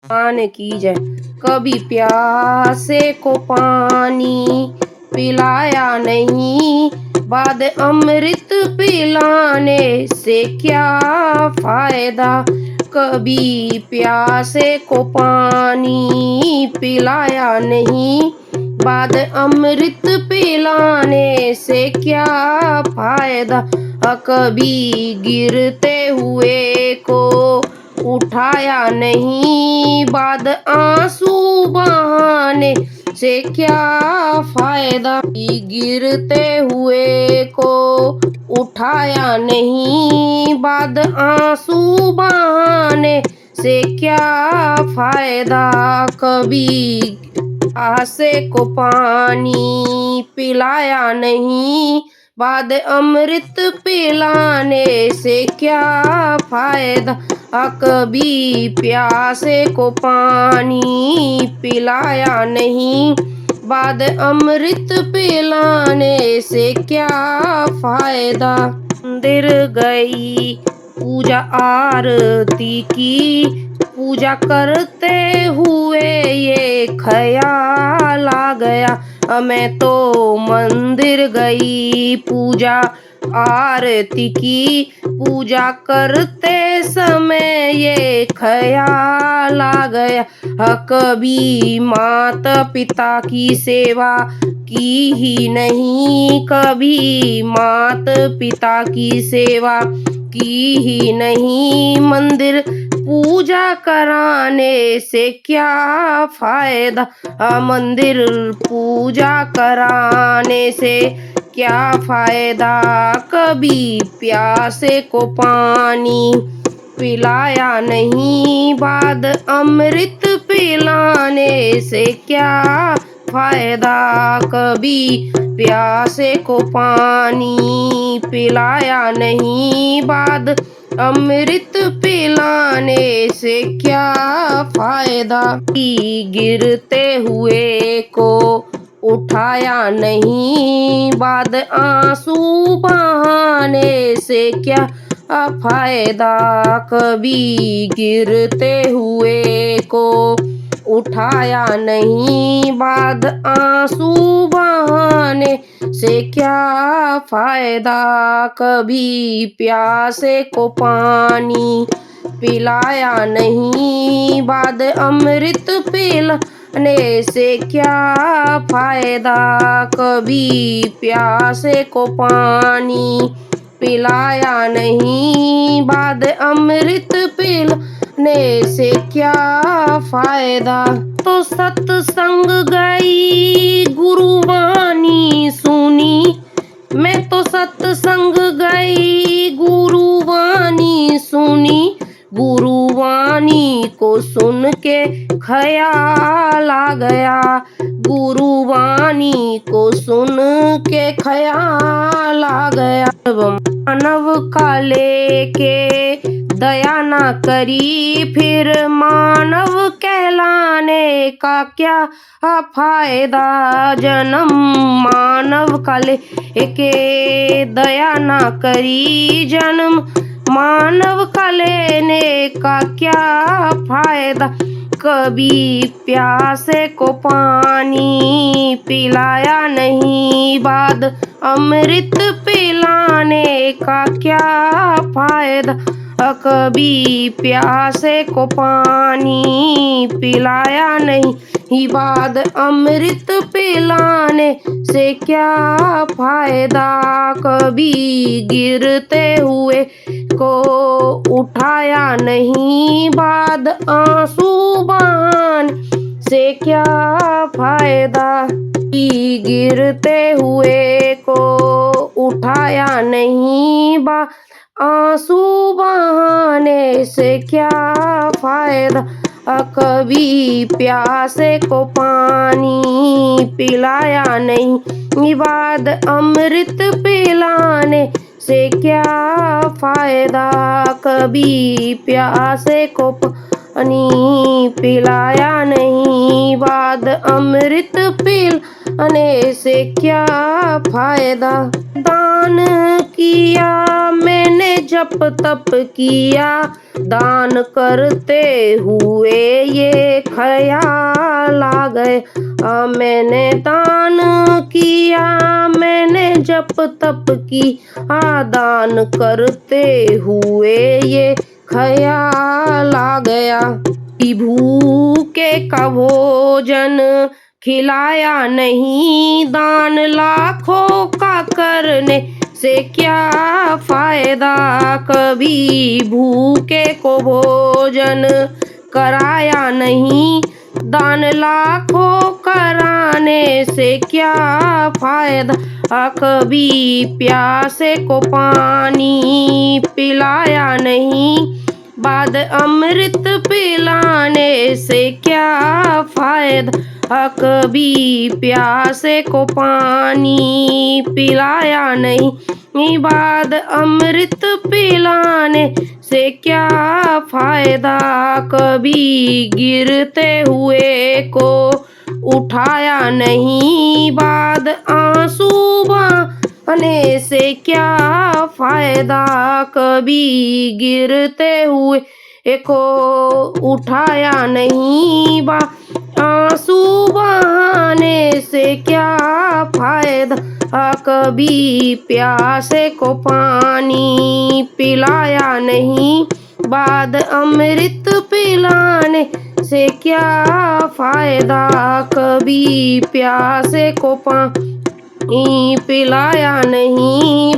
मान की जय। कभी प्यासे को पानी पिलाया नहीं, बाद अमृत पिलाने से क्या फायदा। कभी प्यासे को पानी पिलाया नहीं, बाद अमृत पिलाने से क्या फायदा। कभी गिरते हुए को उठाया नहीं, बाद आंसू बहाने से क्या फायदा। गिरते हुए को उठाया नहीं, बाद आंसू बहाने से क्या फायदा। कभी प्यासे को पानी पिलाया नहीं, बाद अमृत पिलाने से क्या फायदा। कभी प्यासे को पानी पिलाया नहीं, बाद अमृत पिलाने से क्या फायदा। मंदिर गई पूजा आरती की, पूजा करते हुए ये ख्याल आ गया। मैं तो मंदिर गई पूजा आरती की, पूजा करते समय ये ख्याल आ गया। कभी माता पिता की सेवा की ही नहीं, कभी माता पिता की सेवा की ही नहीं। मंदिर पूजा कराने से क्या फायदा। मंदिर पूजा कराने से क्या फायदा। कभी प्यासे को पानी पिलाया नहीं, बाद अमृत पिलाने से क्या फायदा। कभी प्यासे को पानी पिलाया नहीं, बाद अमृत पिलाने से क्या फायदा। गिरते हुए को उठाया नहीं, बाद आंसू बहाने से क्या फायदा। कभी गिरते हुए को उठाया नहीं, बाद आंसू बहाने से क्या फायदा। कभी प्यासे को पानी पिलाया नहीं, बाद अमृत पिलाने से क्या फायदा। कभी प्यासे को पानी पिलाया नहीं, बाद अमृत पिलाने से क्या फायदा। तो सत्संग गई गुरुवाणी सुनी, मैं तो सत्संग गई गुरुवाणी सुनी। गुरुवाणी को सुन के ख्याल आ गया, गुरुवाणी को सुन के ख्याल आ गया। मानव का लेके दया ना करी, फिर मानव कहलाने का क्या फायदा। जन्म मानव का लेके दया ना करी, जन्म मानव का लेने का क्या फायदा। कभी प्यासे को पानी पिलाया नहीं, बाद अमृत पिलाने का क्या फायदा। कभी प्यासे को पानी पिलाया नहीं, बाद अमृत पिलाने से क्या फायदा। कभी गिरते हुए को उठाया नहीं, बाद आंसू बहाने से क्या फायदा। गिरते हुए को उठाया नहीं, बाद आंसू बहाने से क्या फायदा। कभी प्यासे को पानी पिलाया नहीं, बाद अमृत पिलाने से क्या फायदा। कभी प्यासे को पानी पिलाया नहीं, बाद अमृत पिलाने अने से क्या फायदा। दान किया मैंने जप तप किया, दान करते हुए ये ख्याल आ गए। मैंने दान किया मैंने जप तप की, दान करते हुए ये ख्याल आ गया। भूखे का भोजन खिलाया नहीं, दान लाखों का करने से क्या फायदा। कभी भूखे को भोजन कराया नहीं, दान लाखों कराने से क्या फायदा। कभी प्यासे को पानी पिलाया नहीं, बाद अमृत पिलाने से क्या फायदा। कभी प्यासे को पानी पिलाया नहीं, बाद अमृत पिलाने से क्या फायदा। कभी गिरते हुए को उठाया नहीं, बाद आंसू बहाने से क्या फायदा। कभी गिरते हुए को उठाया नहीं, आंसू बहाने से क्या फायदा। कभी प्यासे को पानी पिलाया नहीं, बाद अमृत पिलाने से क्या फायदा। कभी प्यासे को पानी पिलाया नहीं,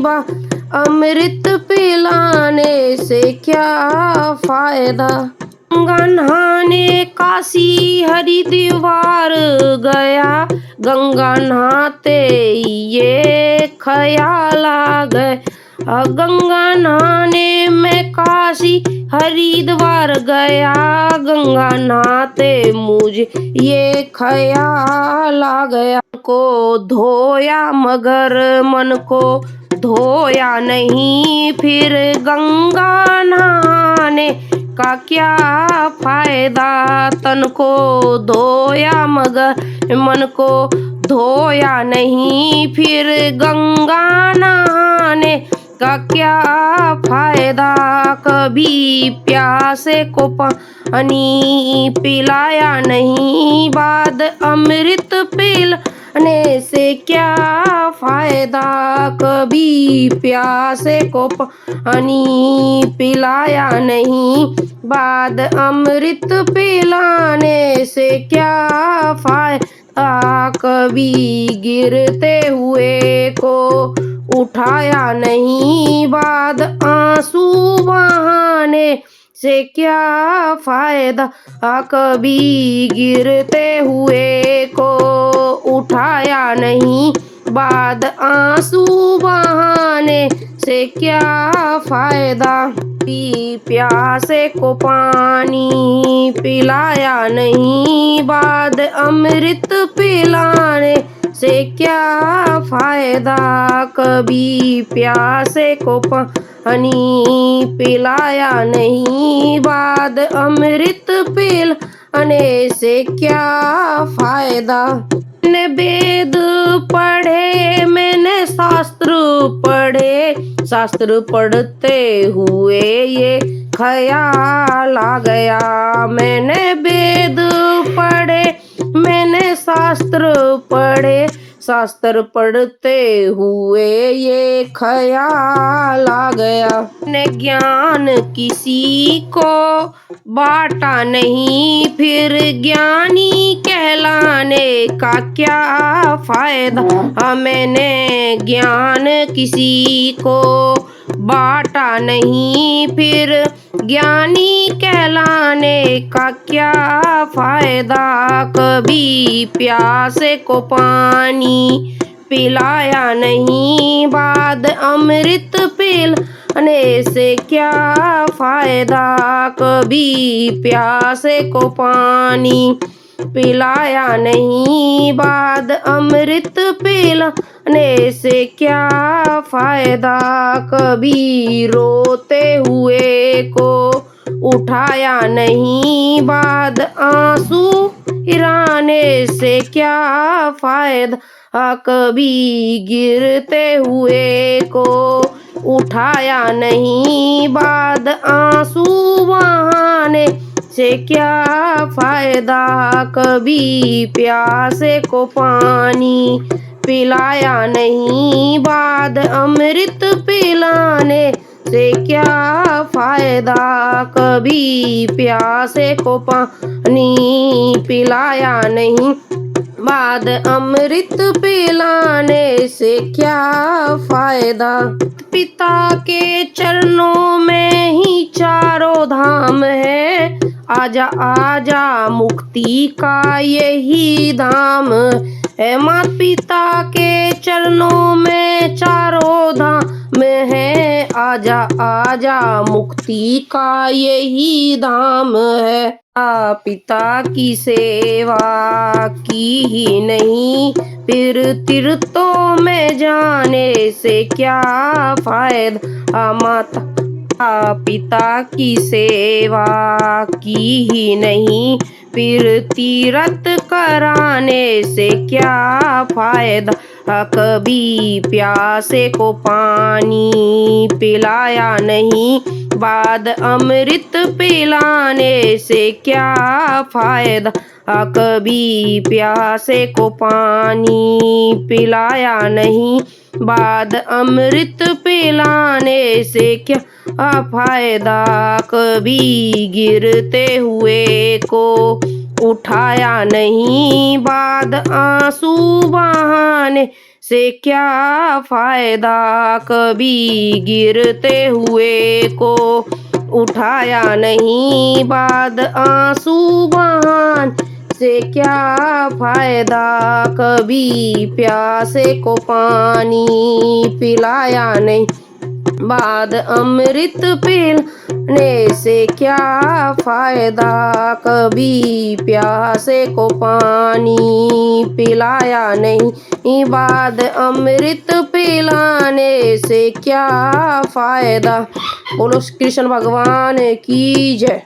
अमृत पिलाने से क्या फायदा। गंगा नहाने काशी हरिद्वार गया, गंगा नहाते ये ख्याल आ गए। गंगा नहाने में काशी हरिद्वार गया, गंगा नहाते मुझे ये ख्याल आ गया। को धोया मगर मन को धोया नहीं, फिर गंगा नहाने का क्या फायदा। तन को धोया मगर मन को धोया नहीं, फिर गंगा नहाने का क्या फायदा। कभी प्यासे को पानी पिलाया नहीं, बाद अमृत पिलाने से क्या फायदा। कभी प्यासे को पानी पिलाया नहीं, बाद अमृत पिलाने से क्या फायदा। कभी गिरते हुए को उठाया नहीं, बाद आंसू बहाने से क्या फायदा। कभी गिरते हुए को उठाया नहीं, बाद आंसू बहाने से क्या फायदा। प्यासे को पानी पिलाया नहीं, बाद अमृत पिलाने से क्या फायदा। कभी प्यासे को पानी पिलाया नहीं, बाद अमृत पिलाने से क्या फायदा। मैंने वेद पढ़े मैंने शास्त्र पढ़े, शास्त्र पढ़ते हुए ये ख्याल आ गया। मैंने वेद पढ़े मैंने शास्त्र पढ़े, शास्त्र पढ़ते हुए ये ख्याल आ गया। मैंने ज्ञान किसी को बांटा नहीं, फिर ज्ञानी कहलाने का क्या फायदा। मैंने ज्ञान किसी को बांटा नहीं, फिर ज्ञानी कहलाने का क्या फायदा। कभी प्यासे को पानी पिलाया नहीं, बाद अमृत पिलाने से क्या फायदा। कभी प्यासे को पानी पिलाया नहीं, बाद अमृत पिलाने से क्या फायदा। कभी रोते हुए को उठाया नहीं, बाद आंसू गिराने से क्या फायदा, कभी गिरते हुए को उठाया नहीं, बाद आंसू बहाने से क्या फायदा, कभी प्यासे को पानी पिलाया नहीं, बाद अमृत पिलाने से क्या फायदा, कभी प्यासे को पानी पिलाया नहीं, बाद अमृत पिलाने से क्या फायदा। पिता के चरणों में ही चारों धाम है, आजा आजा मुक्ति का यही धाम है। माता पिता के चरणों में चारों धाम है, आजा आजा मुक्ति का यही धाम है। पिता की सेवा की ही नहीं, फिर तीर्थों में जाने से क्या फायदा, माता पिता की सेवा की ही नहीं, फिर तीर्थ कराने से क्या फायदा, कभी प्यासे को पानी पिलाया नहीं, बाद अमृत पिलाने से क्या फायदा, कभी प्यासे को पानी पिलाया नहीं, बाद अमृत पिलाने से क्या फायदा, कभी गिरते हुए को उठाया नहीं, बाद आंसू बहाने से क्या फायदा, कभी गिरते हुए को उठाया नहीं, बाद आंसू बहाने से क्या फायदा, कभी प्यासे को पानी पिलाया नहीं, बाद अमृत पिलाने से क्या फायदा, कभी प्यासे को पानी पिलाया नहीं, बाद अमृत पिलाने से क्या फायदा। बोलो कृष्ण भगवान की जय।